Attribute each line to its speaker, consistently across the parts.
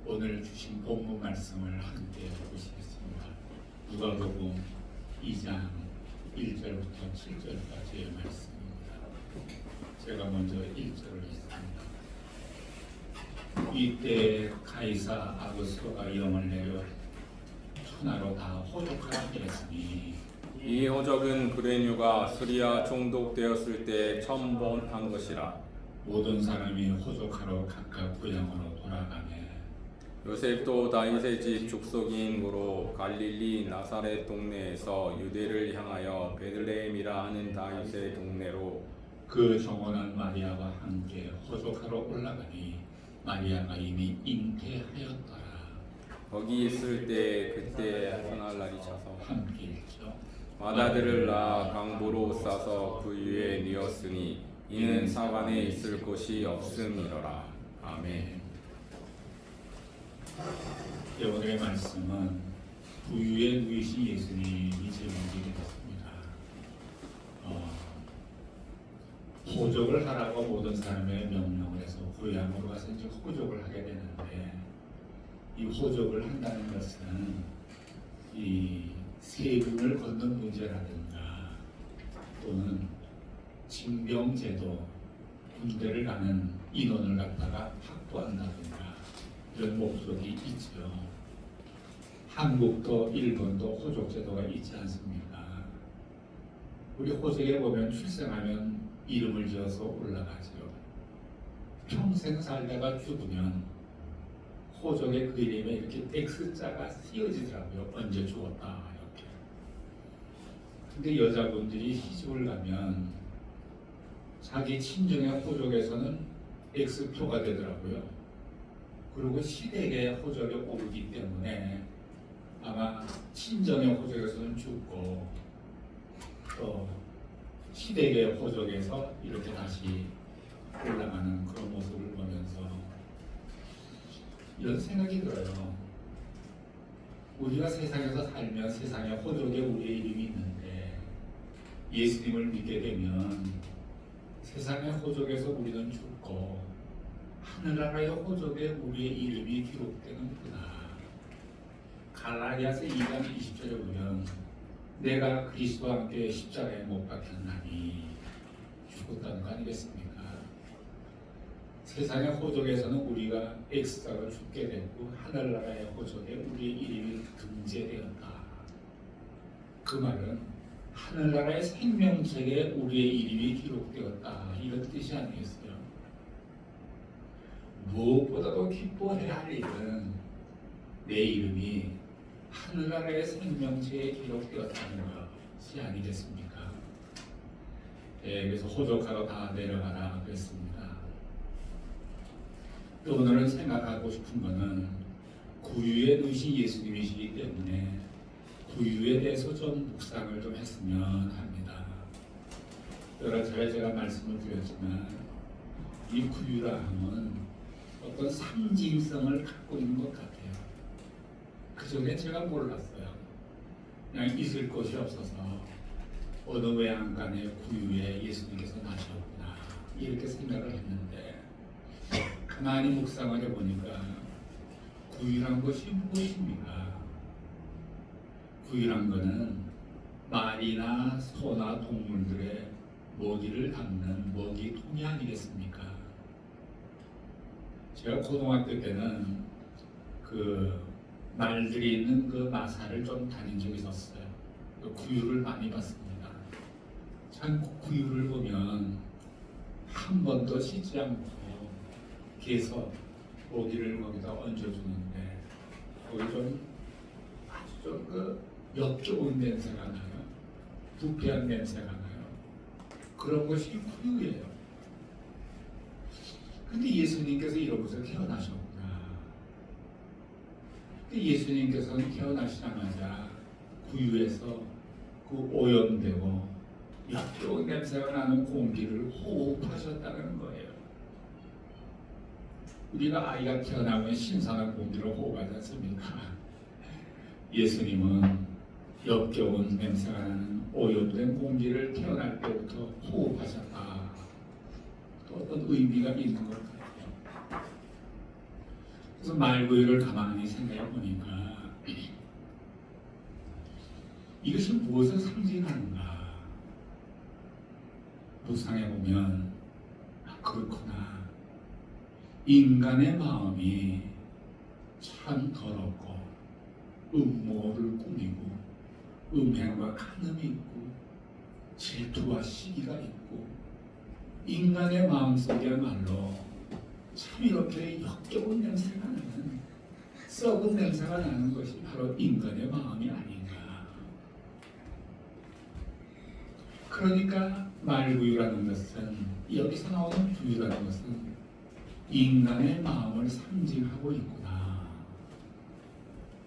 Speaker 1: 오늘 주신 본문 말씀을 함께 보시겠습니다. 누가복음 2장 1절부터 7절까지의 말씀입니다. 제가 먼저 1절을 읽습니다. 이때 가이사 아구스토가 영을 내려 천하로 다 호적하라 하였으니
Speaker 2: 이 호적은 브레뉴가 수리아 총독되었을 때 처음 한 것이라.
Speaker 1: 모든 사람이 호적하러 각각 고향으로 돌아가매
Speaker 2: 요셉도 다윗의 집 족속인으로 갈릴리 나사렛 동네에서 유대를 향하여 베들레헴이라 하는 다윗의 동네로
Speaker 1: 그 정원한 마리아와 함께 호적하러 올라가니 마리아가 이미 잉태하였더라.
Speaker 2: 거기 있을 때 그때 하늘날이 차서
Speaker 1: 함께 읽죠.
Speaker 2: 마다들을 낳아 강보로 싸서 그 위에 뉘었으니 이는 사관에 있을 곳이 없음이로라. 아멘.
Speaker 1: 오늘의 말씀은 부유에 누이신 예수님이 제목이 되겠습니다. 호적을 하라고 모든 사람의 명령을 해서 고향으로 가서 이제 호적을 하게 되는데, 이 호적을 한다는 것은 이 세금을 걷는 문제라든가 또는 징병제도, 군대를 가는 인원을 갖다가 확보한다든가 이런 목적이 있죠. 한국도 일본도 호적제도가 있지 않습니까? 우리 호적에 보면 출생하면 이름을 지어서 올라가죠. 평생 살다가 죽으면 호적의 그 이름에 이렇게 X자가 씌어지더라고요. 언제 죽었다 이렇게. 근데 여자분들이 시집을 가면 자기 친정의 호적에서는 X표가 되더라고요. 그리고 시댁의 호적에 오르기 때문에 아마 친정의 호적에서는 죽고 또 시댁의 호적에서 이렇게 다시 올라가는 그런 모습을 보면서 이런 생각이 들어요. 우리가 세상에서 살면 세상에 호적에 우리의 이름이 있는데 예수님을 믿게 되면 세상의 호적에서 우리는 죽고 하늘나라의 호적에 우리의 이름이 기록되는구나. 갈라디아서 2장 20절에 보면 내가 그리스도와 함께 십자가에 못 박혔나니 죽었다는 거 아니겠습니까? 세상의 호적에서는 우리가 X자로 죽게 됐고 하늘나라의 호적에 우리의 이름이 등재되었다. 그 말은 하늘나라의 생명책에 우리의 이름이 기록되었다, 이런 뜻이 아니겠어요? 무엇보다도 기뻐해야 할 일은 내 이름이 하늘나라의 생명책에 기록되었다는 것이 아니겠습니까? 그래서 호적하러 다 내려가라 그랬습니다. 또 오늘은 생각하고 싶은 것은 구유에 누이신 예수님이시기 때문에 구유에 대해서 좀 묵상을 좀 했으면 합니다. 여러 차례 제가 말씀을 드렸지만 이 구유라 함은 어떤 상징성을 갖고 있는 것 같아요. 그 전에 제가 몰랐어요. 그냥 있을 곳이 없어서 어느 외양간의 구유에 예수님께서 나셨구나 이렇게 생각을 했는데, 가만히 묵상을 해보니까 구유란 것이 무엇입니까? 구유란 것은 말이나 소나 동물들의 먹이를 담는 먹이통이 아니겠습니까? 제가 고등학교 때는 그 말들이 있는 그 마사를 좀 다닌 적이 있었어요. 그 구유를 많이 봤습니다. 참 구유를 보면 한 번도 씻지 않고 계속 먹이를 거기다 얹어주는데 거기 좀 아주 좀 그 역겨운 냄새가 나요. 부패한 냄새가 나요. 그런 것이 구유예요. 근데 예수님께서 이러면서 태어나셨구나. 예수님께서는 태어나시자마자 구유에서 그 오염되고 역겨운 냄새가 나는 공기를 호흡하셨다는 거예요. 우리가 아이가 태어나면 신선한 공기를 호흡하지 않습니까? 예수님은 역겨운 냄새가 나는 오염된 공기를 태어날 때부터 호흡하셨다. 또 어떤 의미가 있는 것 같아요. 그래서 말구유를 가만히 생각해 보니까 이것이 무엇을 상징하는가 묵상해 보면 그렇구나. 인간의 마음이 참 더럽고 음모를 꾸미고 음행과 간음이 있고 질투와 시기가 있고 인간의 마음속에야말로 참 이렇게 역겨운 냄새가 나는 썩은 냄새가 나는 것이 바로 인간의 마음이 아닌가. 그러니까 말구유라는 것은 여기서 나오는 구유라는 것은 인간의 마음을 상징하고 있구나.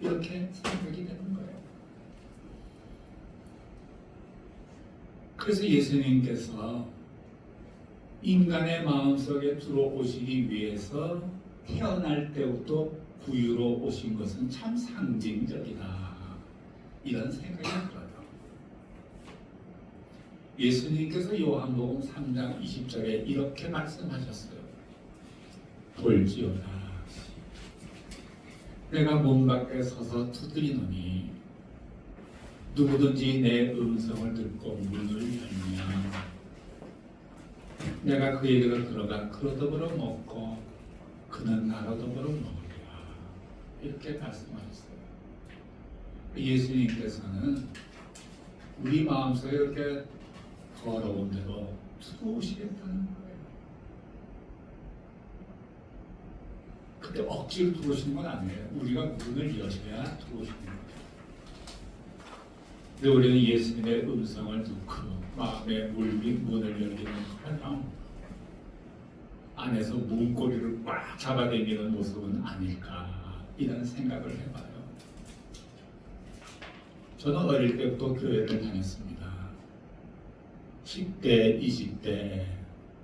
Speaker 1: 이렇게 생각이 되는 거예요. 그래서 예수님께서 인간의 마음속에 들어오시기 위해서 태어날 때부터 구유로 오신 것은 참 상징적이다. 이런 생각이 들어요. 예수님께서 요한복음 3장 20절에 이렇게 말씀하셨어요. 볼지어다. 내가 문 밖에 서서 두드리노니 누구든지 내 음성을 듣고 문을 열면 내가 그에게로 들어가 그로 더불어 먹고 그는 나로 더불어 먹으리라. 이렇게 말씀하셨어요. 예수님께서는 우리 마음속에 이렇게 더러운 대로 들어오시겠다는 거예요. 그때 억지로 들어오시는 건 아니에요. 우리가 문을 여셔야 들어오시는 거예요. 근데 우리는 예수님의 음성을 듣고 마음의 문을 열기는 커녕 안에서 문고리를 꽉 잡아당기는 모습은 아닐까 이런 생각을 해봐요. 저는 어릴 때부터 교회를 다녔습니다. 10대, 20대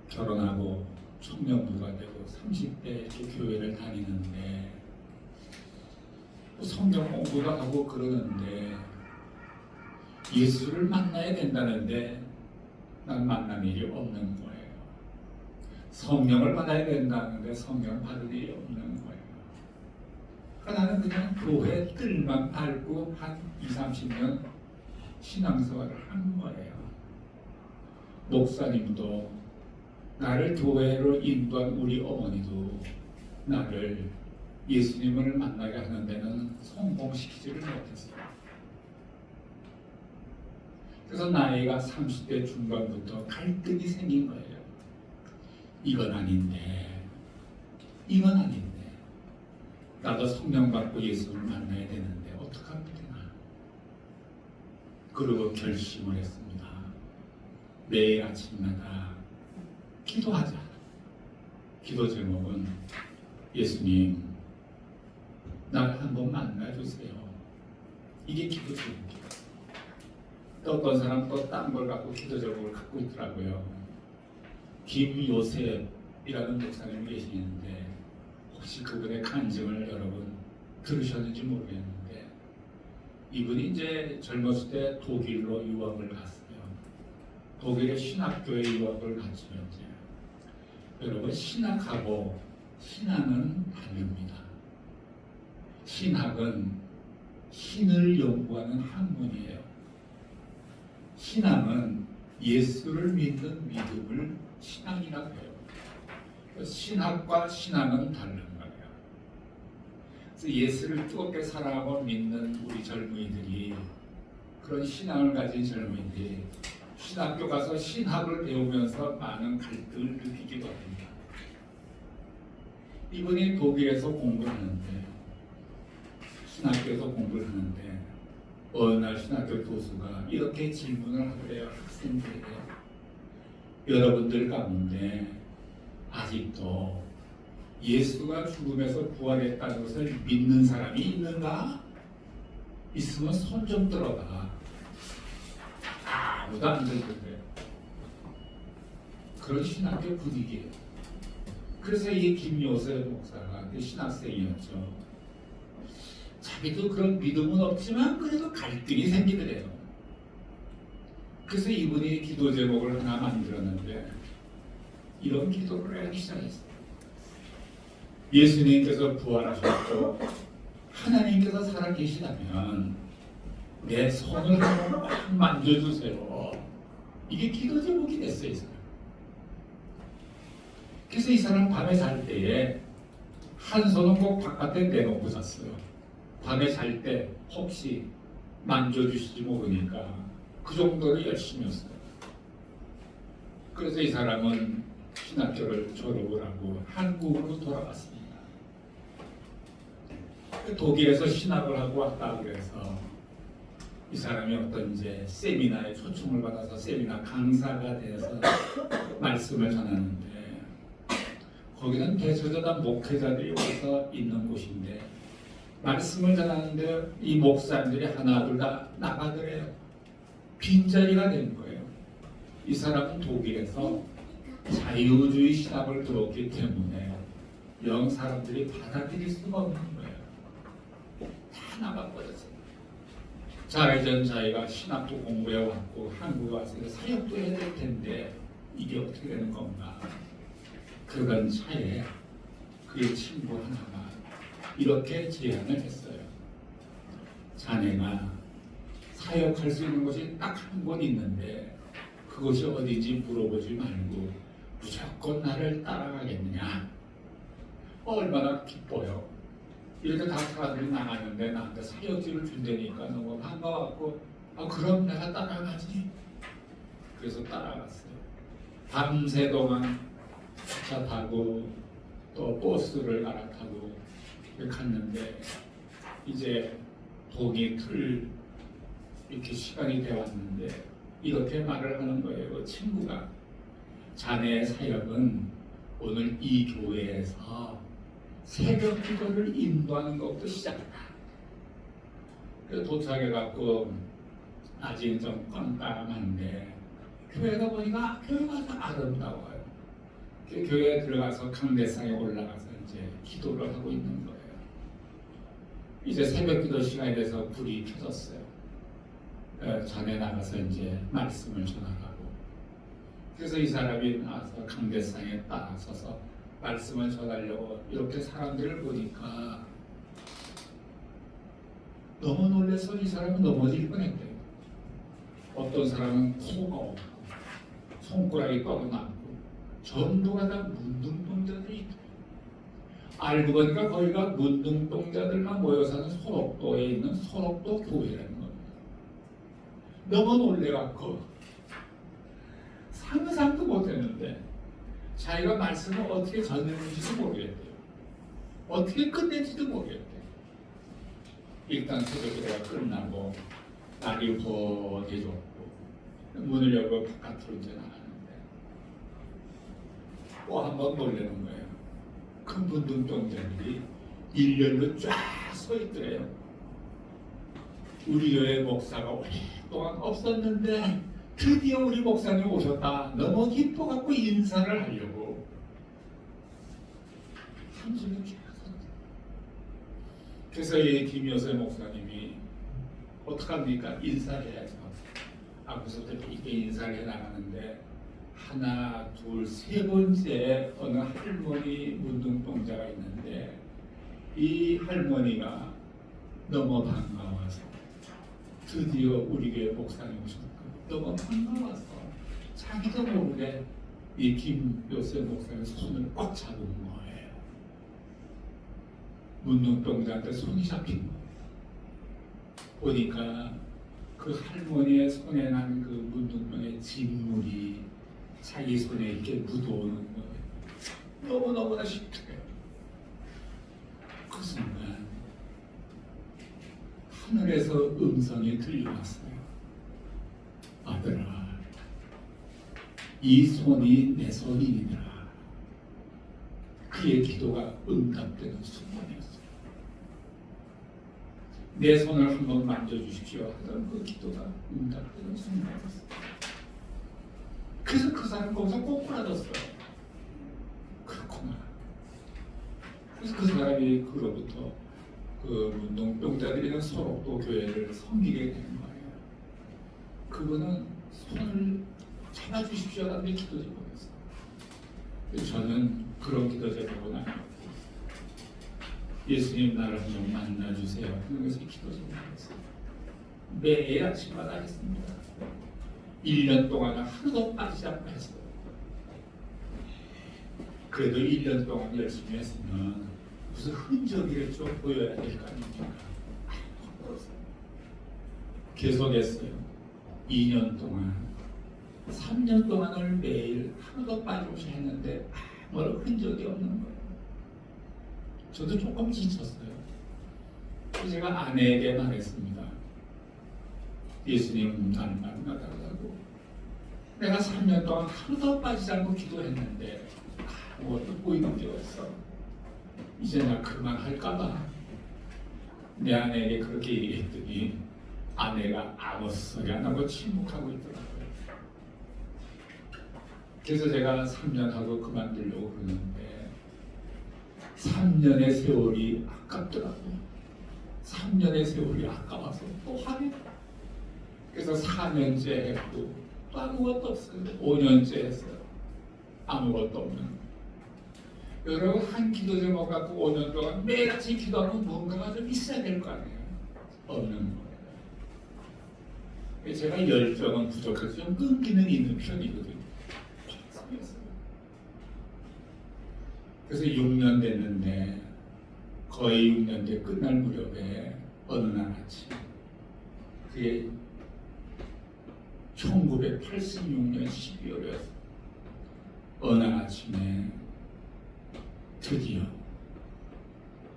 Speaker 1: 결혼하고 청년부가 되고 30대 교회를 다니는데 성경 공부도 하고 그러는데 예수를 만나야 된다는데 난 만난 일이 없는 거예요. 성령을 받아야 된다는데 성령 받을 일이 없는 거예요. 그러니까 나는 그냥 교회 뜰만 밟고 한 20-30년 신앙생활을 한 거예요. 목사님도 나를 교회로 인도한 우리 어머니도 나를 예수님을 만나게 하는 데는 성공시키지를 못했어요. 그래서 나이가 30대 중반부터 갈등이 생긴 거예요. 이건 아닌데 이건 아닌데 나도 성령 받고 예수를 만나야 되는데 어떡하면 되나. 그리고 결심을 했습니다. 매일 아침마다 기도하자. 기도 제목은 예수님 나를 한번 만나주세요. 이게 기도 제목이에요. 또 어떤 사람 또 딴 걸 갖고 기도 제목을 갖고 있더라고요. 김요셉이라는 목사님이 계시는데 혹시 그분의 간증을 여러분 들으셨는지 모르겠는데 이분이 이제 젊었을 때 독일로 유학을 갔어요. 독일의 신학교에 유학을 갔지만 여러분 신학하고 신앙은 다릅니다. 신학은 신을 연구하는 학문이에요. 신앙은 예수를 믿는 믿음을 신앙이라고 해요. 신학과 신앙은 다른 거예요. 그래서 예수를 뜨겁게 사랑하고 믿는 우리 젊은이들이 그런 신앙을 가진 젊은이들이 신학교 가서 신학을 배우면서 많은 갈등을 느끼기도 합니다. 이분이 독일에서 공부를 하는데 신학교에서 공부를 하는데 어느 날 신학교 교수가 이렇게 질문을 하더래요. 학생들에게 여러분들 가운데 아직도 예수가 죽음에서 부활했다는 것을 믿는 사람이 있는가? 있으면 손 좀 들어봐. 아무도 안 들던데요. 그런 신학교 분위기예요. 그래서 이 김요셉 목사가 신학생이었죠. 자기도 그런 믿음은 없지만 그래도 갈등이 생기더래요. 그래서 이분이 기도 제목을 하나 만들었는데 이런 기도를 하기 시작했어요. 예수님께서 부활하셨고 하나님께서 살아계시다면 내 손을 한번 막 만져주세요. 이게 기도 제목이 됐어요, 이 사람. 그래서 이 사람 밤에 잘 때에 한 손은 꼭 바깥에 내놓고 잤어요. 밤에 잘 때 혹시 만져주실지 모르니까 그 정도로 열심히 했어요. 그래서 이 사람은 신학교를 졸업을 하고 한국으로 돌아갔습니다. 독일에서 신학을 하고 왔다 그래서 이 사람이 어떤 이제 세미나에 초청을 받아서 세미나 강사가 돼서 말씀을 전하는데 거기는 대저자단 목회자들이 와서 있는 곳인데 말씀을 전하는데 이 목사님들이 하나 둘 다 나가더래요. 빈자리가 된 거예요. 이 사람은 독일에서 자유주의 신학을 들었기 때문에 영 사람들이 받아들일 수가 없는 거예요. 다 나가버렸어요. 자, 이제 자기가 신학도 공부해 왔고 한국에 와서 사역도 해야 될 텐데 이게 어떻게 되는 건가. 그러던 차에 그의 친구 하나가 이렇게 제안을 했어요. 자네가 사역할 수 있는 곳이 딱 한 곳 있는데 그것이 어디인지 물어보지 말고 무조건 나를 따라가겠느냐. 얼마나 기뻐요. 이렇게 다 사람들이 나가는데 나한테 사역지를 준다니까 너무 반가웠고 그럼 내가 따라가지. 그래서 따라갔어요. 밤새 동안 차 타고 또 버스를 갈아타고 갔는데 이제 동이 틀 이렇게 시간이 되어 왔는데 이렇게 말을 하는 거예요. 그 친구가 자네의 사역은 오늘 이 교회에서 새벽 기도를 인도하는 것부터 시작이다. 그래서 도착해갖고 아직 좀 깜깜한데 교회가 보니까 교회가 아름다워요. 교회에 들어가서 강대상에 올라가서 이제 기도를 하고 있는 거예요. 이제 새벽 기도 시간이 돼서 불이 켜졌어요. 전에 나가서 이제 말씀을 전하라고. 그래서 이 사람이 나와서 강대상에 딱 서서 말씀을 전하려고 이렇게 사람들을 보니까 너무 놀라서 이 사람은 넘어질 뻔했대요. 어떤 사람은 코가 없고 손가락이 뻗어나고 전부가 다 문둥병자들이 있대요. 알고 보니까 거기가 문둥병자들만 모여 사는 소록도에 있는 소록도 교회라는 겁니다. 너무 놀래갖고 상상도 못했는데 자기가 말씀을 어떻게 전했는지도 모르겠대요. 어떻게 끝낸지도 모르겠대요. 일단 새벽기도가 끝나고 날이 허해졌고 문을 열고 바깥으로 이제 나가는데 또 한 번 놀라는 거예요. 큰 문둥병자들이 일렬로 쫙 서 있더래요. 우리 교회 목사가 오랫동안 없었는데 드디어 우리 목사님 오셨다. 너무 기뻐갖고 인사를 하려고 한 줄을 쫙 섰대요. 그래서 이 김여세 목사님이 어떡합니까? 인사해야죠. 앞에서부터 이렇게 인사를 해나가는데 하나, 둘, 세 번째 어느 할머니 문둥병자가 있는데 이 할머니가 너무 반가워서 드디어 우리 교회 목사님 오셨고 너무 반가워서 자기도 모르게 이 김요셉 목사님 손을 꽉 잡은 거예요. 문둥병자한테 손이 잡힌 거예요. 보니까 그 할머니의 손에 난 그 문둥병의 진물이 자기 손에 이렇게 묻어오는 거예요. 너무너무나 싫대요. 그 순간 하늘에서 음성이 들려왔어요. 아들아, 이 손이 내 손이니라. 그의 기도가 응답되는 순간이었어요. 내 손을 한번 만져주십시오 하던 그 기도가 응답되는 순간이었어요. 그래서 그 사람 거기서 꼬꾸라졌어요. 그렇구나. 그래서 그 사람이 그로부터 그 문둥병자들이는 소록도 교회를 섬기게 되는 거예요. 그분은 손을 잡아주십시오라는 기도 제목이었어요. 저는 그런 기도 제목은 아니었고 예수님 나를 좀 만나주세요 하는 것이 기도 제목이었어요. 매일 아침마다 했습니다. 1년 동안 하루도 빠지지 않고 했어요. 그래도 1년 동안 열심히 했으면 무슨 흔적을 좀 보여야 될 거 아닙니까? 계속했어요. 2년 동안, 3년 동안을 매일 하루도 빠짐없이 했는데 아무런 흔적이 없는 거예요. 저도 조금 지쳤어요. 그래서 제가 아내에게 말했습니다. 예수님 나를 만나달라고. 내가 3년 동안 하루도 빠지지 않고 기도했는데 아무것도 보이는 게 없어. 이제 나 그만할까봐. 내 아내에게 그렇게 얘기했더니 아내가 아무 소리 안 하고 침묵하고 있더라고요. 그래서 제가 3년 하고 그만두려고 그러는데 3년의 세월이 아깝더라고요. 3년의 세월이 아까워서 또 하네. 그래서 4년째 했고 또 아무것도 없어요. 5년째 했어요. 아무것도 없는 거예요. 여러분 한 기도 제목 갖고 5년 동안 매일 아침 기도하면 뭔가가 좀 있어야 될 거 아니에요. 없는 거예요. 제가 열정은 부족해서 좀 끊기는 있는 편이거든요. 그래서 6년 됐는데 거의 6년 돼 끝날 무렵에 어느 날 아침 그게 1986년 12월이었어요. 어느 아침에 드디어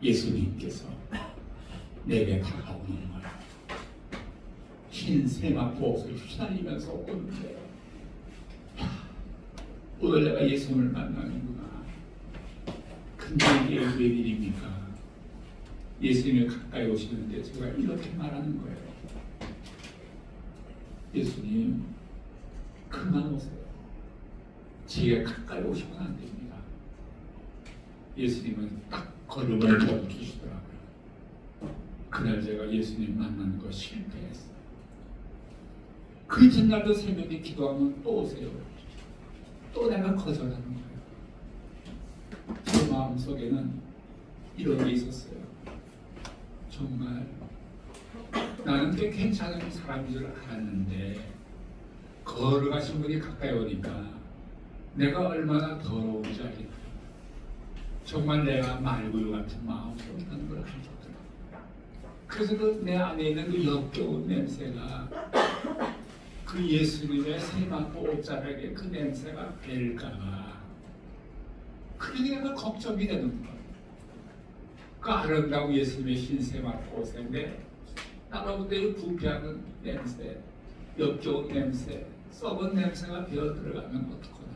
Speaker 1: 예수님께서 내게 다가오는 거야. 흰 세마포 옷을 휘날리면서 오는데 오늘 내가 예수님을 만나는구나. 근데 이게 웬일입니까? 예수님이 가까이 오시는데 제가 이렇게 말하는 거예요. 예수님 그만 오세요. 제게 가까이 오시면 안 됩니다. 예수님은 딱 걸음을 멈추시더라고요. 그날 제가 예수님 만나는 거 실패했어요. 그 이튿날도 새벽에 기도하면 또 오세요. 또 내가 거절하는 거예요. 제 마음속에는 이런 게 있었어요. 정말 나는 꽤 괜찮은 사람인 줄 알았는데 걸어가신 분이 가까이 오니까 내가 얼마나 더러운지 알겠다. 정말 내가 말구유 같은 마음으로 하는 걸 알겠더라. 그래서 그 내 안에 있는 그 역겨운 냄새가 그 예수님의 세마포 옷자락에 그 냄새가 뵐까봐 그게 내가 걱정이 되는 거야. 그 아름다운 예수님의 흰 세마포 옷인데 나라보다 부패하는 냄새, 역겨운 냄새, 썩은 냄새가 배어 들어가면 어떡하나.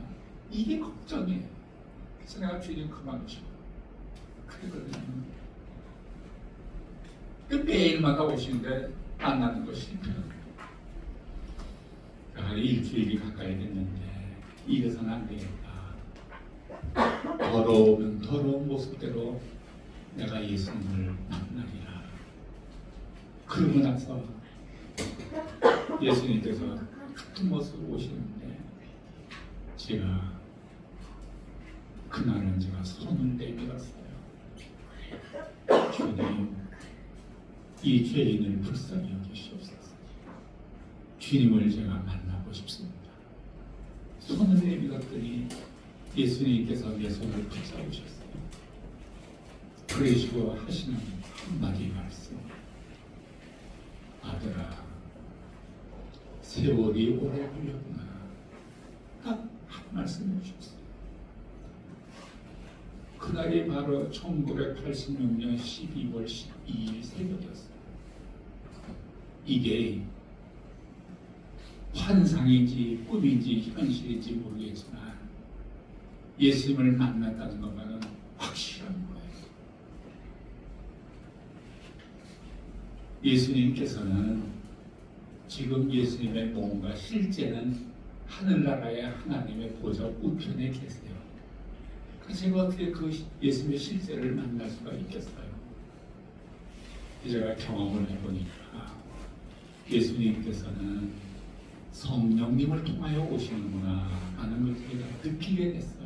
Speaker 1: 이게 걱정이에요. 그래서 내가 주님 그만 오시고 그러거든요. 그 매일마다 오시는데 만나는 것이 실패합니다. 일주일이 가까이 됐는데 이래서는 안 되겠다. 더러운 모습대로 내가 예수님을 만나리라. 그러고 나서 예수님께서 같은 모습으로 오시는데 제가 그날은 제가 손을 내밀었어요. 주님, 이 죄인을 불쌍히 여기시옵소서. 주님을 제가 만나고 싶습니다. 손을 내밀었더니 예수님께서 내 손을 붙잡으셨어요. 그러시고 하시는 한마디 말씀. 아들아, 세월이 오래 걸렸구나. 딱 한 말씀 해주셨어요. 그날이 바로 1986년 12월 12일 새벽이었어요. 이게 환상인지 꿈인지 현실인지 모르겠지만 예수님을 만났다는 것만은 확실한 거예요. 예수님께서는 지금 예수님의 몸과 실제는 하늘나라의 하나님의 보좌 우편에 계세요. 그래서 제가 어떻게 그 예수님의 실제를 만날 수가 있겠어요? 제가 경험을 해보니까 예수님께서는 성령님을 통하여 오시는구나 하는 걸 제가 느끼게 됐어요.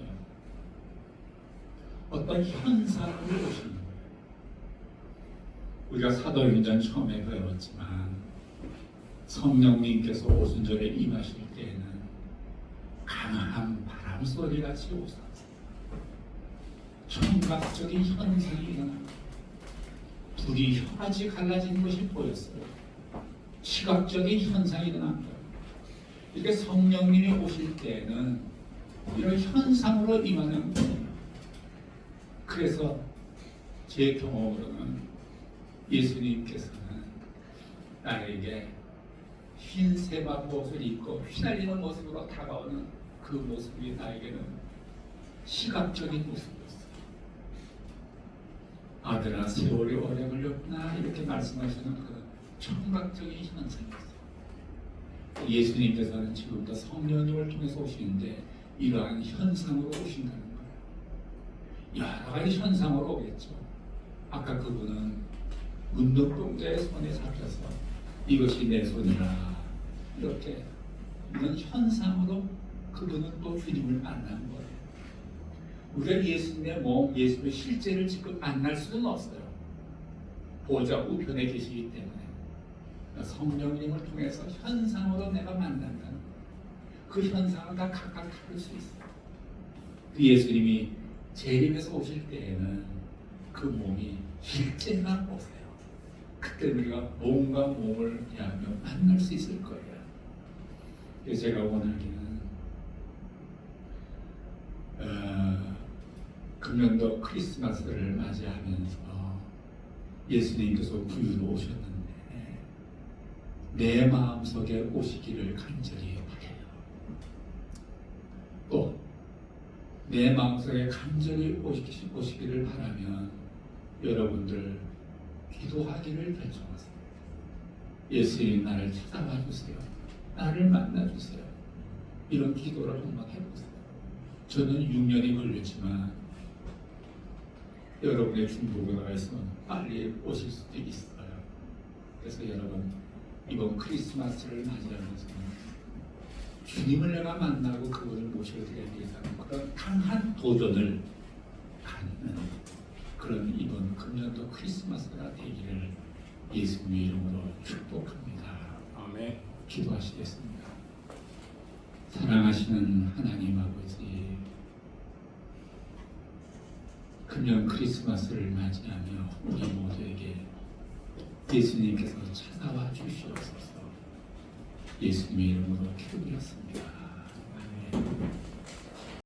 Speaker 1: 어떤 현상으로 오시는 거예요. 우리가 사도행전 처음에 배웠지만 성령님께서 오순절에 임하실 때에는 강한 바람 소리같이 오셔서 청각적인 현상이 일어납니다. 불이 혀같이 갈라진 것이 보였어요. 시각적인 현상이 일어납니다. 이렇게 성령님이 오실 때에는 이런 현상으로 임하는 거예요. 그래서 제 경험으로는 예수님께서는 나에게 흰 세마포옷을 입고 휘날리는 모습으로 다가오는 그 모습이 나에게는 시각적인 모습이었어요. 아들아 세월이 오래 걸렸구나 이렇게 말씀하시는 그 청각적인 현상이었어요. 예수님께서는 지금도 성령님을 통해서 오시는데 이러한 현상으로 오신다는 거예요. 여러 가지 현상으로 오겠죠. 아까 그분은 문둥병자의 손에 잡혀서 이것이 내 손이라 이렇게 이런 현상으로 그분은 또 주님을 만난 거예요. 우리가 예수님의 몸, 예수님의 실제를 지금 만날 수는 없어요. 보좌 우편에 계시기 때문에 성령님을 통해서 현상으로 내가 만난다는 그 현상을 다 각각 다룰 수 있어요. 그 예수님이 재림에서 오실 때에는 그 몸이 실제만 오세요. 그때 우리가 몸과 몸을 대하며 만날 수 있을 거예요. 그래서 제가 원하기는 금년도 크리스마스를 맞이하면서 예수님께서 구유로 오셨는데 내 마음속에 오시기를 간절히 바라요. 또 내 마음속에 간절히 오시기를 바라면 여러분들 기도하기를 결정하세요. 예수님 나를 찾아와 주세요. 나를 만나 주세요. 이런 기도를 한번 해보세요. 저는 6년이 걸렸지만 여러분의 중보가 있으면 빨리 오실 수도 있어요. 그래서 여러분 이번 크리스마스를 맞이하면서 주님을 내가 만나고 그분을 모셔드려야 되겠다는 그런 강한 도전을 갖는 그런 이번 금년도 크리스마스가 되기를 예수님의 이름으로 축복합니다.
Speaker 2: 아멘.
Speaker 1: 기도하시겠습니다. 사랑하시는 하나님 아버지, 금년 크리스마스를 맞이하며 우리 모두에게 예수님께서 찾아와 주시옵소서. 예수님의 이름으로 기도드렸습니다.